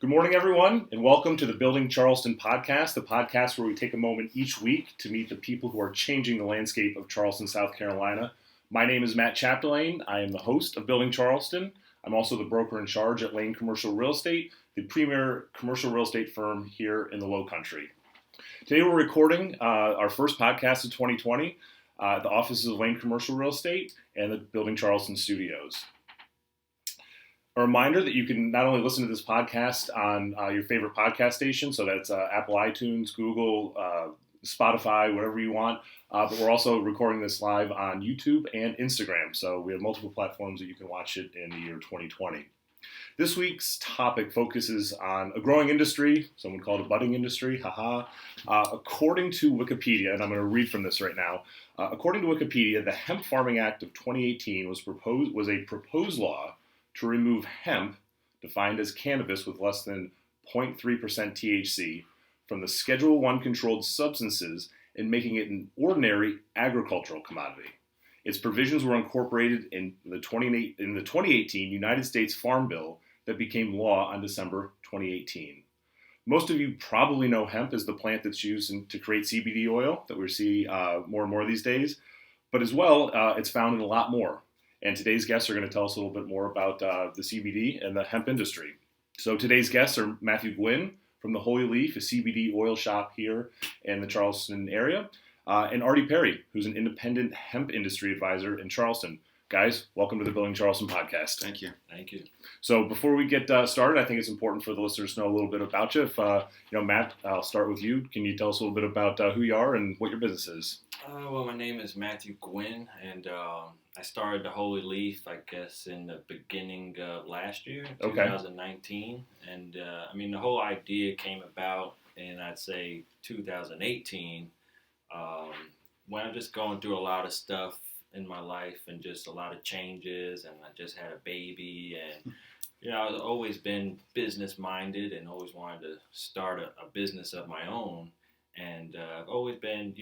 Good morning, everyone, and welcome to the Building Charleston podcast, the podcast where we take a moment each week to meet the people who are changing the landscape of Charleston, South Carolina. My name is Matt Chapdelaine. I am the host of Building Charleston. I'm also the broker in charge at Lane Commercial Real Estate, the premier commercial real estate firm here in the Low Country. Today we're recording our first podcast of 2020 at the offices of Lane Commercial Real Estate and the Building Charleston studios. A reminder that you can not only listen to this podcast on your favorite podcast station, so that's Apple iTunes, Google, Spotify, whatever you want, but we're also recording this live on YouTube and Instagram, so we have multiple platforms that you can watch it in the year 2020. This week's topic focuses on a growing industry, someone called a budding industry, according to Wikipedia, and I'm going to read from this right now. According to Wikipedia, the Hemp Farming Act of 2018 was a proposed law to remove hemp, defined as cannabis with less than 0.3% THC, from the Schedule I controlled substances and making it an ordinary agricultural commodity. Its provisions were incorporated in the 2018 United States Farm Bill that became law on December 2018. Most of you probably know hemp as the plant that's used to create CBD oil that we see more and more these days, but as well, it's found in a lot more. And today's guests are going to tell us a little bit more about the CBD and the hemp industry. So today's guests are Matthew Gwynn from the Holi Leaf, a CBD oil shop here in the Charleston area, and Artie Perry, who's an Independent Hemp Industry Advisor in Charleston. Guys, welcome to the Building Charleston podcast. Thank you. Thank you. So before we get started, I think it's important for the listeners to know a little bit about you. If Matt, I'll start with you. Can you tell us a little bit about who you are and what your business is? Well, my name is Matthew Gwynn, and I started the Holi Leaf, I guess, in the beginning of last year, 2019. And the whole idea came about in, I'd say, 2018, when I'm just going through a lot of stuff in my life and just a lot of changes, and I just had a baby, and I've always been business minded and always wanted to start a business of my own, and I've always been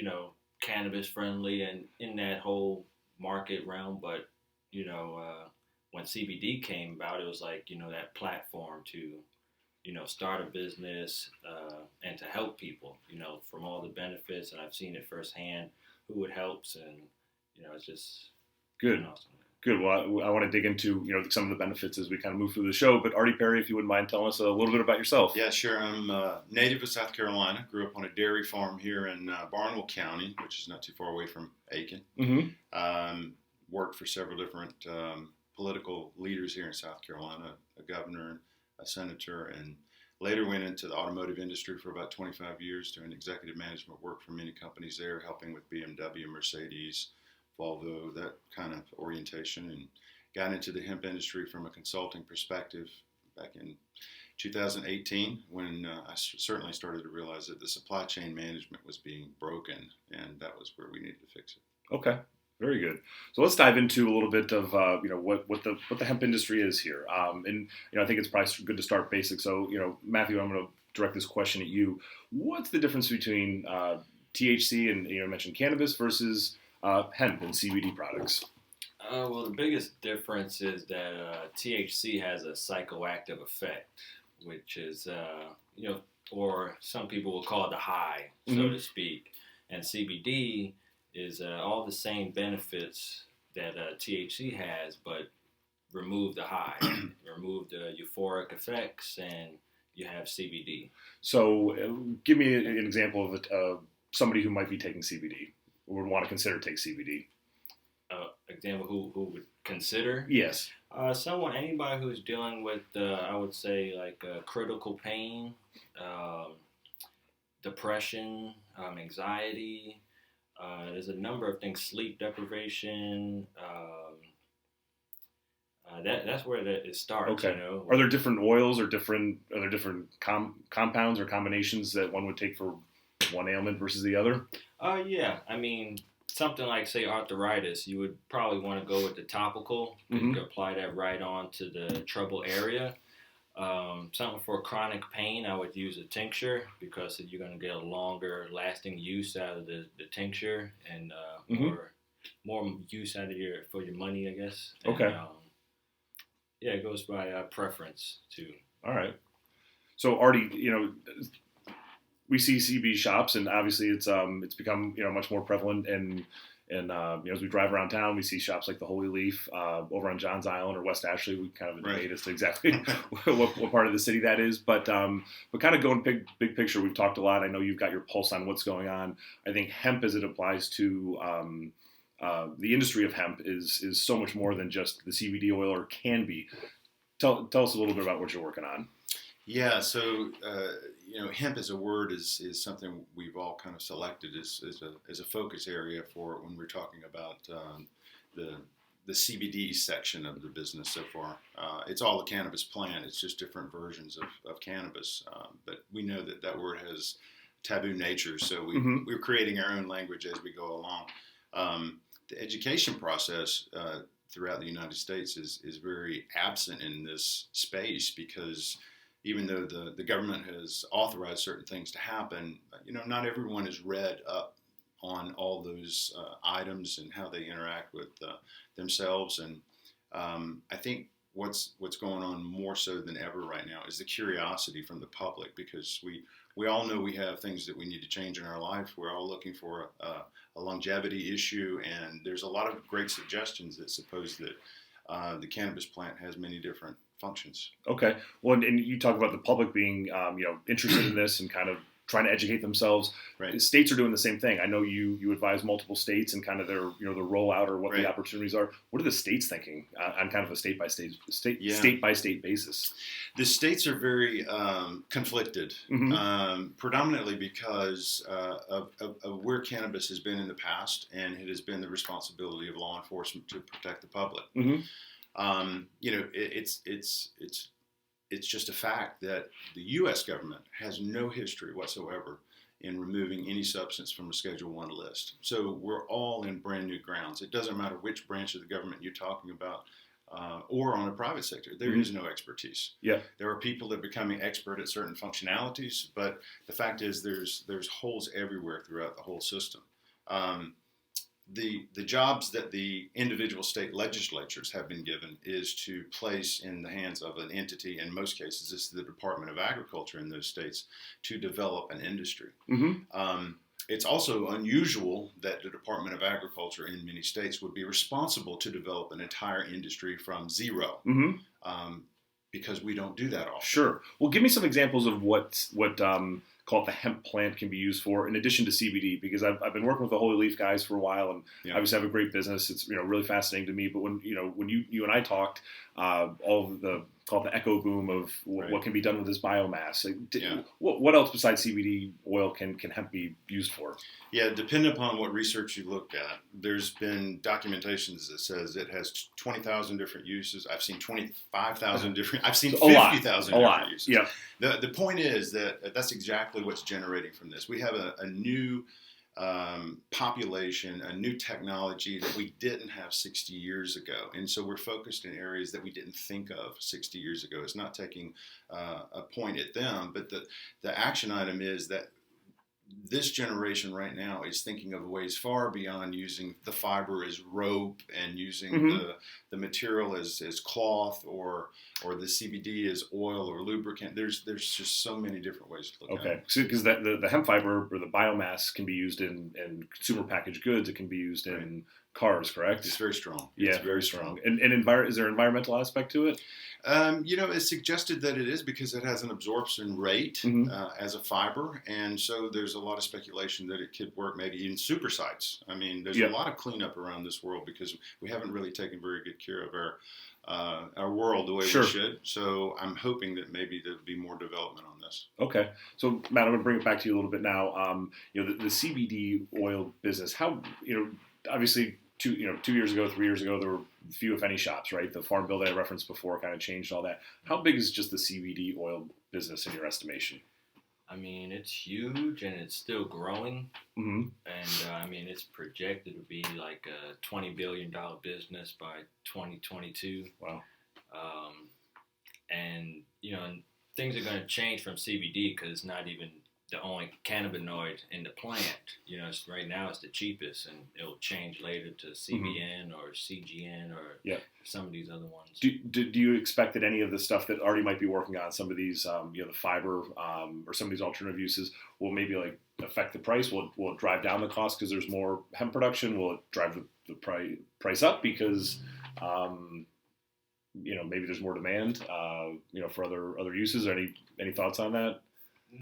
cannabis friendly and in that whole market realm, but when CBD came about, it was like that platform to start a business and to help people from all the benefits, and I've seen it firsthand who it helps, and it's just good. Awesome. Good. Well, I want to dig into some of the benefits as we kind of move through the show. But Artie Perry, if you wouldn't mind telling us a little bit about yourself. Yeah, sure. I'm native of South Carolina. Grew up on a dairy farm here in Barnwell County, which is not too far away from Aiken. Mm-hmm. Worked for several different political leaders here in South Carolina, a governor, a senator, and later went into the automotive industry for about 25 years doing executive management work for many companies there, helping with BMW, Mercedes, Volvo, that kind of orientation, and got into the hemp industry from a consulting perspective back in 2018 when I certainly started to realize that the supply chain management was being broken, and that was where we needed to fix it. Okay, very good. So let's dive into a little bit of what the hemp industry is here, and I think it's probably good to start basic. So Matthew, I'm going to direct this question at you. What's the difference between THC and you mentioned cannabis versus hemp and CBD products? Well, the biggest difference is that THC has a psychoactive effect, which is, or some people will call it the high, so to speak. And CBD is all the same benefits that THC has, but remove the high, remove the euphoric effects, and you have CBD. So give me an example of somebody who might be taking CBD. Would want to consider take CBD. Example, who would consider? Yes. Anybody who's dealing with, I would say, like critical pain, depression, anxiety. There's a number of things, sleep deprivation. That's where it starts. Okay. Are there different oils or different compounds or combinations that one would take for one ailment versus the other? Yeah. Something like, say, arthritis, you would probably want to go with the topical. You can apply that right onto the trouble area. Something for chronic pain, I would use a tincture because you're going to get a longer lasting use out of the tincture and more use out of for your money, I guess. And, okay. It goes by preference too. All right. So Artie, we see CBD shops, and obviously it's become much more prevalent. And as we drive around town, we see shops like the Holi Leaf over on Johns Island or West Ashley. We kind of debate as to exactly what part of the city that is. But kind of going big picture, we've talked a lot. I know you've got your pulse on what's going on. I think hemp, as it applies to the industry of hemp, is so much more than just the CBD oil, or can be. Tell us a little bit about what you're working on. Yeah, so hemp as a word is something we've all kind of selected as a focus area for when we're talking about the CBD section of the business so far. It's all a cannabis plant. It's just different versions of cannabis. But we know that word has taboo nature, so we're creating our own language as we go along. The education process throughout the United States is very absent in this space, because even though the government has authorized certain things to happen, not everyone is read up on all those items and how they interact with themselves. And I think what's going on more so than ever right now is the curiosity from the public, because we all know we have things that we need to change in our life. We're all looking for a longevity issue, and there's a lot of great suggestions that suppose that the cannabis plant has many different functions. Okay. Well, and you talk about the public being, interested in this and kind of trying to educate themselves. Right. States are doing the same thing. I know you advise multiple states and kind of their, the rollout or what the opportunities are. What are the states thinking on kind of a state by state basis? The states are very conflicted, predominantly because of where cannabis has been in the past, and it has been the responsibility of law enforcement to protect the public. It's just a fact that the U.S. government has no history whatsoever in removing any substance from a Schedule I list. So we're all in brand new grounds. It doesn't matter which branch of the government you're talking about, or on a private sector. There is no expertise. Yeah. There are people that are becoming expert at certain functionalities, but the fact is there's holes everywhere throughout the whole system. The jobs that the individual state legislatures have been given is to place in the hands of an entity, in most cases this is the Department of Agriculture in those states, to develop an industry. It's also unusual that the Department of Agriculture in many states would be responsible to develop an entire industry from zero, because we don't do that often. Sure. Well, give me some examples of what call it the hemp plant can be used for, in addition to CBD, because I've been working with the Holi Leaf guys for a while, and obviously have a great business. It's really fascinating to me. But when you and I talked, all of the echo boom of what can be done with this biomass. What else besides CBD oil can hemp be used for? Yeah, depending upon what research you look at, there's been documentations that says it has 20,000 different uses. I've seen 25,000 different. I've seen 50,000 different uses. Yeah. The point is that's exactly what's generating from this. We have a new population, a new technology that we didn't have 60 years ago. And so we're focused in areas that we didn't think of 60 years ago. It's not taking a point at them, but the action item is that this generation right now is thinking of ways far beyond using the fiber as rope and using the material as cloth or the CBD as oil or lubricant. There's just so many different ways to look at it. Okay, because the hemp fiber or the biomass can be used in consumer packaged goods. It can be used in cars, correct? It's very strong. Yeah, it's very strong. And is there an environmental aspect to it? It's suggested that it is because it has an absorption rate as a fiber, and so there's a lot of speculation that it could work maybe in super sites. I mean, there's a lot of cleanup around this world because we haven't really taken very good care of our world the way we should. So I'm hoping that maybe there'll be more development on this. Okay. So Matt, I'm going to bring it back to you a little bit now. The CBD oil business, how, obviously 2 years ago, 3 years ago, there were few, if any, shops, right? The farm bill that I referenced before kind of changed all that. How big is just the CBD oil business in your estimation? I mean, it's huge and it's still growing. And it's projected to be like a $20 billion business by 2022. Wow. And things are going to change from CBD because it's not even the only cannabinoid in the plant. You know, right now it's the cheapest, and it'll change later to CBN or CGN or some of these other ones. Do you expect that any of the stuff that Artie might be working on, some of these, the fiber or some of these alternative uses, will maybe like affect the price? Will it drive down the cost because there's more hemp production? Will it drive the price up because maybe there's more demand for other uses? Any thoughts on that?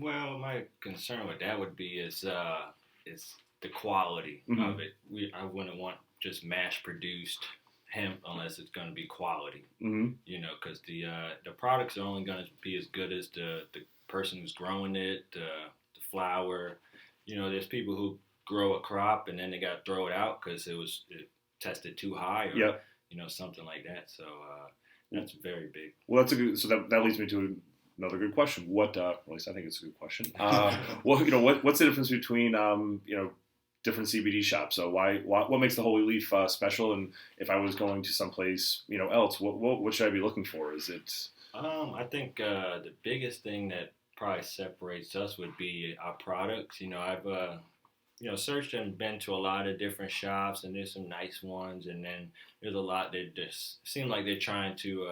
Well, my concern with that would be is the quality of it. I wouldn't want just mass-produced hemp unless it's going to be quality. Because the products are only going to be as good as the person who's growing it, the flower. There's people who grow a crop and then they got to throw it out because it tested too high or something like that. So that's very big. Well, so that leads me to another good question. At least I think it's a good question. What's the difference between different CBD shops? So what makes the Holi Leaf special? And if I was going to someplace else, what should I be looking for? Is it? I think the biggest thing that probably separates us would be our products. I've searched and been to a lot of different shops, and there's some nice ones, and then there's a lot that just seem like they're trying to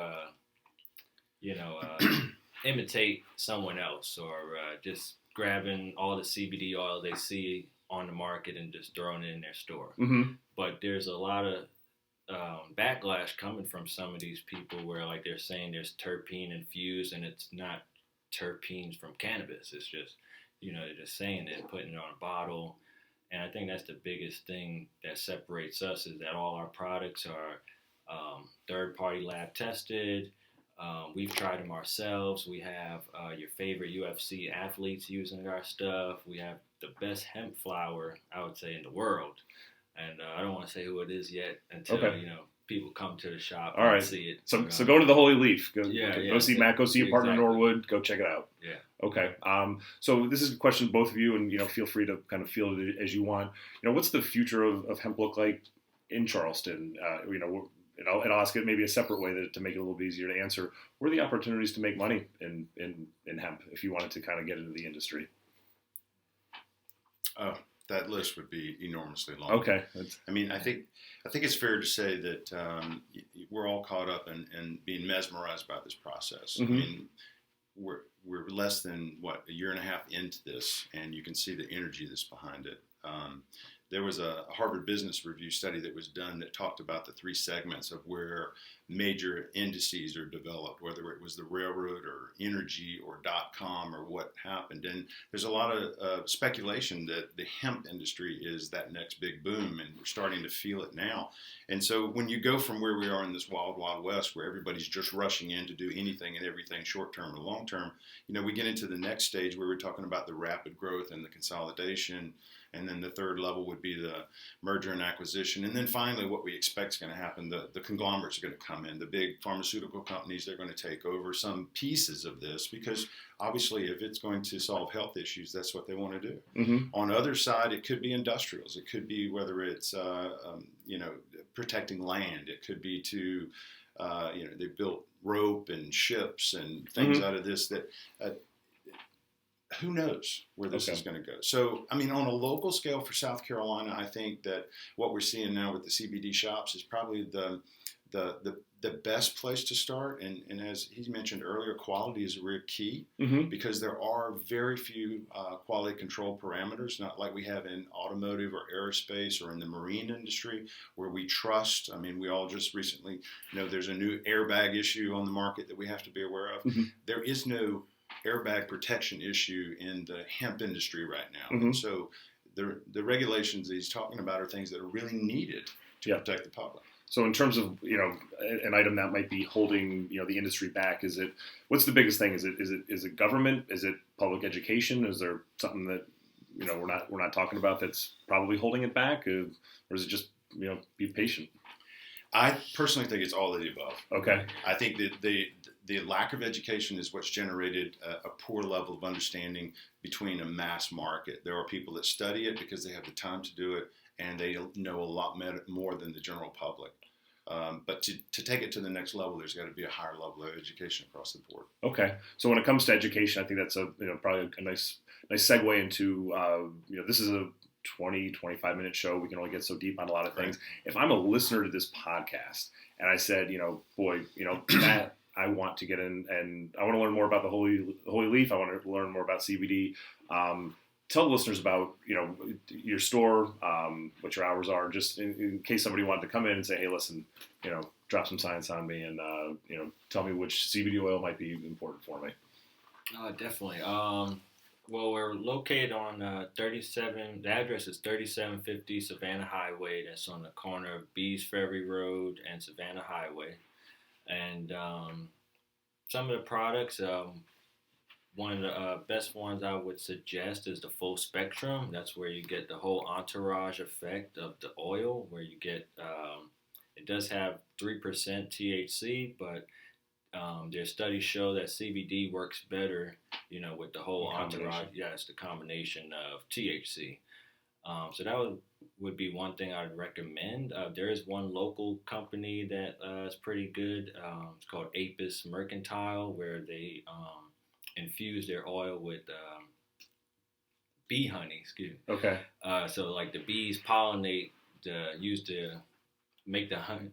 imitate someone else, or just grabbing all the CBD oil they see on the market and just throwing it in their store. But there's a lot of backlash coming from some of these people where like they're saying there's terpene infused, and it's not terpenes from cannabis. It's just they're just saying it and putting it on a bottle. And I think that's the biggest thing that separates us, is that all our products are third-party lab tested. We've tried them ourselves. We have your favorite UFC athletes using our stuff. We have the best hemp flower, I would say, in the world. And I don't want to say who it is yet until people come to the shop and see it. So go to the Holi Leaf. Go see Matt. Go see your partner Norwood. Go check it out. Yeah. Okay. So this is a question to both of you, and feel free to kind of field it as you want. What's the future of hemp look like in Charleston? And I'll ask it maybe a separate way to make it a little bit easier to answer. What are the opportunities to make money in hemp if you wanted to kind of get into the industry? That list would be enormously long. Okay. I think it's fair to say that we're all caught up in being mesmerized by this process. We're less than a year and a half into this, and you can see the energy that's behind it. There was a Harvard Business Review study that was done that talked about the three segments of where major indices are developed, whether it was the railroad or energy or .com or what happened. And there's a lot of speculation that the hemp industry is that next big boom, and we're starting to feel it now. And so when you go from where we are in this wild, wild west, where everybody's just rushing in to do anything and everything short-term or long-term, we get into the next stage where we're talking about the rapid growth and the consolidation. And then the third level would be the merger and acquisition. And then finally, what we expect is going to happen, the conglomerates are going to come in. The big pharmaceutical companies, they're going to take over some pieces of this because obviously if it's going to solve health issues, that's what they want to do. On the other side, it could be industrials. It could be whether it's, protecting land. It could be to, they built rope and ships and things out of this that who knows where this is going to go. So, on a local scale for South Carolina, I think that what we're seeing now with the CBD shops is probably the best place to start. And as he mentioned earlier, quality is a real key because there are very few quality control parameters, not like we have in automotive or aerospace or in the marine industry where we trust. We all just recently there's a new airbag issue on the market that we have to be aware of. There is no airbag protection issue in the hemp industry right now. And so the regulations that he's talking about are things that are really needed to protect the public. So in terms of, an item that might be holding, the industry back, what's the biggest thing? Is it government? Is it public education? Is there something that, we're not talking about that's probably holding it back? Or is it just, be patient? I personally think it's all of the above. Okay. I think that the lack of education is what's generated a poor level of understanding between a mass market. There are people that study it because they have the time to do it, and they know a lot more than the general public. But to take it to the next level, there's got to be a higher level of education across the board. Okay. So when it comes to education, I think that's probably a nice nice segue into, this is a 25 minute show. We can only get so deep on a lot of things. Right. If I'm a listener to this podcast and I said, Matt, I want to get in and I want to learn more about the Holi Leaf. I want to learn more about CBD. Tell the listeners about, your store, what your hours are, just in case somebody wanted to come in and say, hey, listen, drop some science on me and, tell me which CBD oil might be important for me. Definitely. Well, we're located on the address is 3750 Savannah Highway. That's on the corner of Bees Ferry Road and Savannah Highway. And some of the products, one of the best ones I would suggest is the full spectrum. That's where you get the whole entourage effect of the oil, where you get, it does have 3% THC, but their studies show that CBD works better, with the whole entourage. Yeah, it's the combination of THC. So that would be one thing I'd recommend. There is one local company that is pretty good. It's called Apis Mercantile, where they infuse their oil with bee honey. Excuse me. Okay. So like the bees pollinate, used to make the honey.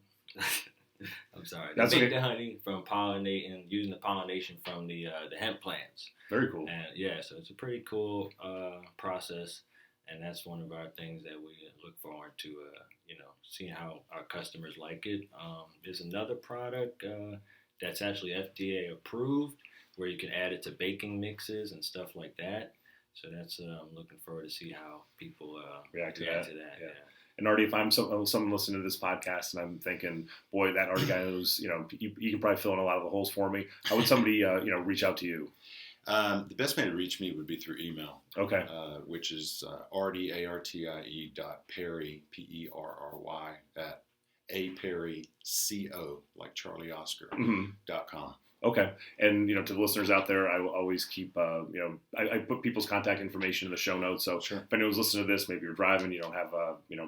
I'm sorry. They make the honey from pollinating, using the pollination from the hemp plants. Very cool. And yeah, so it's a pretty cool process, and that's one of our things that we look forward to, seeing how our customers like it. There's another product that's actually FDA approved, where you can add it to baking mixes and stuff like that. So that's I'm looking forward to see how people react to that. Yeah. And Artie, if I'm someone listening to this podcast and I'm thinking, boy, that Artie guy knows, you can probably fill in a lot of the holes for me. How would somebody, reach out to you? The best way to reach me would be through email. Okay. Which is Artie, ARTIE Perry, PERRY at aperryco, like Charlie Oscar, .com. Okay. And, to the listeners out there, I will always keep, I put people's contact information in the show notes. So sure. If anyone's listening to this, maybe you're driving, you don't have,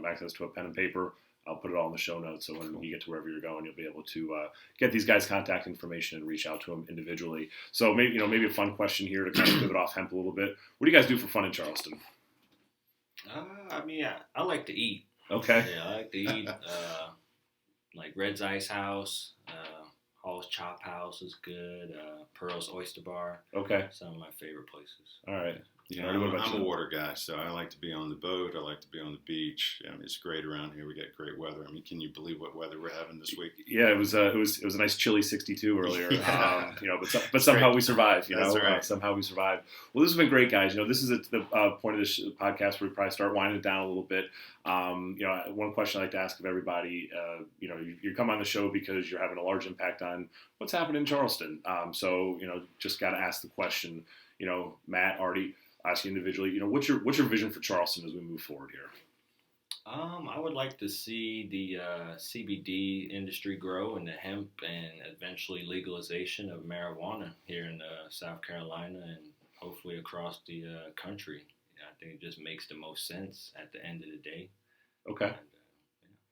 access to a pen and paper, I'll put it all in the show notes. So when you get to wherever you're going, you'll be able to get these guys' contact information and reach out to them individually. So maybe a fun question here to kind of pivot off hemp a little bit. What do you guys do for fun in Charleston? I like to eat. Okay. Yeah, I like to eat. Like Red's Ice House, Hall's Chop House is good. Pearl's Oyster Bar. Okay. Some of my favorite places. All right. I'm a water guy, so I like to be on the boat. I like to be on the beach. It's great around here. We get great weather. Can you believe what weather we're having this week? Yeah, it was a nice chilly 62 earlier. But somehow we survived. That's right. Somehow we survived. Well, this has been great, guys. This is the point of this podcast where we probably start winding it down a little bit. One question I like to ask of everybody. You come on the show because you're having a large impact on what's happening in Charleston. So just got to ask the question. Matt, Artie, ask you individually. What's your vision for Charleston as we move forward here? I would like to see the CBD industry grow and the hemp and eventually legalization of marijuana here in South Carolina and hopefully across the country. I think it just makes the most sense at the end of the day. Okay. And,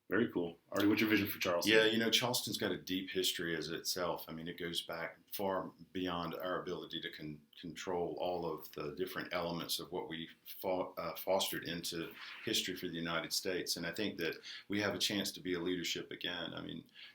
very cool. Artie, what's your vision for Charleston? Yeah, Charleston's got a deep history as itself. It goes back far beyond our ability to control all of the different elements of what we fostered into history for the United States. And I think that we have a chance to be a leadership again.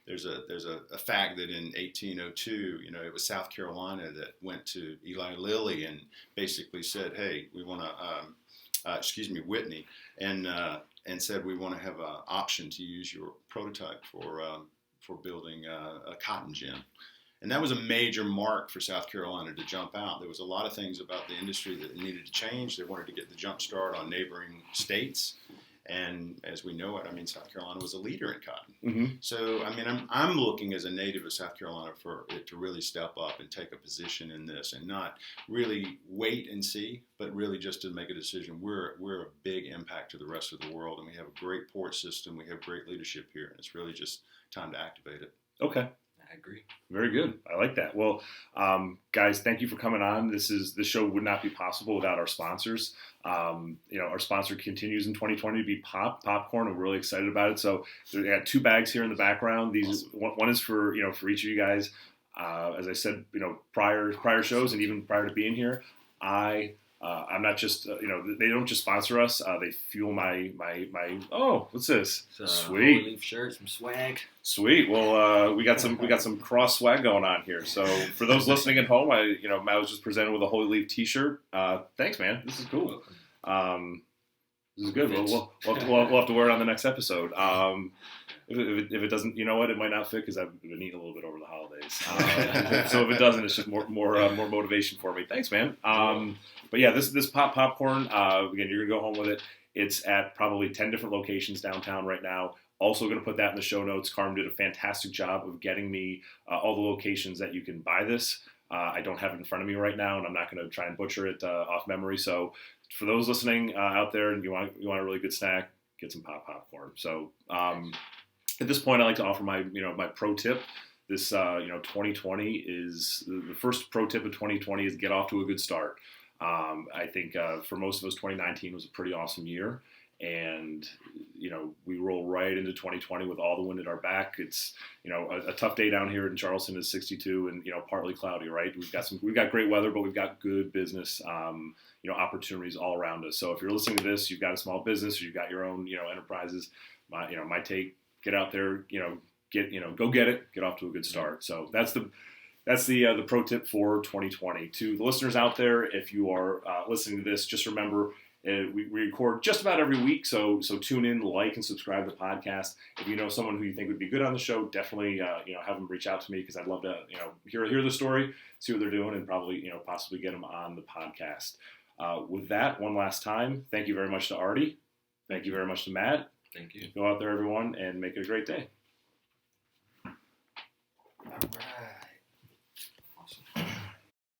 There's a fact that in 1802, it was South Carolina that went to Eli Lilly and basically said, hey, we want to, Whitney, and said we want to have an option to use your prototype for building a cotton gin. And that was a major mark for South Carolina to jump out. There was a lot of things about the industry that needed to change. They wanted to get the jump start on neighboring states. And as we know it, South Carolina was a leader in cotton. Mm-hmm. So, I'm looking as a native of South Carolina for it to really step up and take a position in this and not really wait and see, but really just to make a decision. We're a big impact to the rest of the world, and we have a great port system. We have great leadership here, and it's really just time to activate it. Okay. I agree. Very good. I like that. Well, guys, thank you for coming on. This show would not be possible without our sponsors. Our sponsor continues in 2020 to be Popcorn. We're really excited about it. So we got 2 bags here in the background. These one is for each of you guys. As I said, prior shows and even prior to being here, I I'm not just, they don't just sponsor us. They fuel my, oh, what's this? Sweet. Holi Leaf shirt, some swag. Sweet. Well, we got some cross swag going on here. So for those listening at home, Matt was just presented with a Holi Leaf t-shirt. Thanks, man. This is cool. This is good. We'll have to wear it on the next episode. If it doesn't, you know what, it might not fit because I've been eating a little bit over the holidays. So if it doesn't, it's just more motivation for me. Thanks, man. But yeah, this popcorn. Again, you're gonna go home with it. It's at probably 10 different locations downtown right now. Also going to put that in the show notes. Carm did a fantastic job of getting me all the locations that you can buy this. I don't have it in front of me right now, and I'm not going to try and butcher it off memory. So for those listening out there and you want a really good snack, get some popcorn. So at this point, I like to offer my pro tip. This 2020 is the first pro tip of 2020 is get off to a good start. I think for most of us, 2019 was a pretty awesome year. And, we roll right into 2020 with all the wind at our back. It's, a tough day down here in Charleston is 62 and, partly cloudy, right? We've got great weather, but we've got good business, opportunities all around us. So if you're listening to this, you've got a small business or you've got your own, enterprises, my take, get out there, go get it, get off to a good start. So that's the pro tip for 2020. To the listeners out there, if you are listening to this, just remember, we record just about every week, so tune in, like, and subscribe to the podcast. If you know someone who you think would be good on the show, definitely have them reach out to me because I'd love to hear the story, see what they're doing, and probably possibly get them on the podcast. With that, one last time, thank you very much to Artie. Thank you very much to Matt. Thank you. Go out there, everyone, and make it a great day. All right.